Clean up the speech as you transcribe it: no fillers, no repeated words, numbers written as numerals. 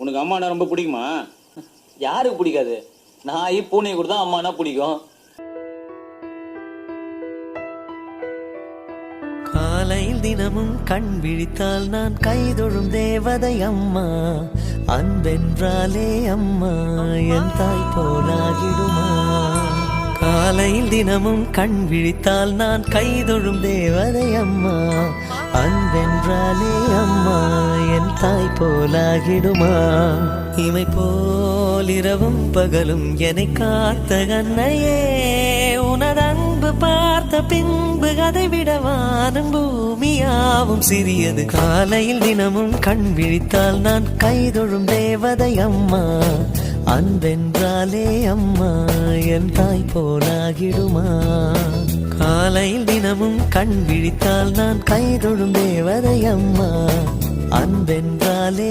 உனக்கு அம்மானா ரொம்ப பிடிக்குமா? யாருக்கு பிடிக்காது? நாய் பூனை கூட தான் அம்மானா பிடிக்கும். காலையில் தினமும் கண் விழித்தால் நான் கைதொழும் தேவதை அம்மா. அன்பென்றாலே அம்மா என் தாய் போலாகிடுமா. காலையில் தினமும் கண் விழித்தால் நான் கைதொழும் தேவதை அம்மா. அன்பென்றாலே அம்மா என் தாய் போலாகிடுமா. இமை போல் இரவும் பகலும் என்னை காத்த கண்ணையே, உனது அன்பு பார்த்த பின்பு அதை விட வானம் பூமியாவும் சிறியது. காலையில் தினமும் கண் விழித்தால் நான் கைதொழும் தேவதை அம்மா. அன்பென்றாலே அம்மா என் தாய் போலாகிடுமா. காலையில் தினமும் கண் விழித்தால் நான் கைதொழும் தேவதை அம்மா. அன்பென்றாலே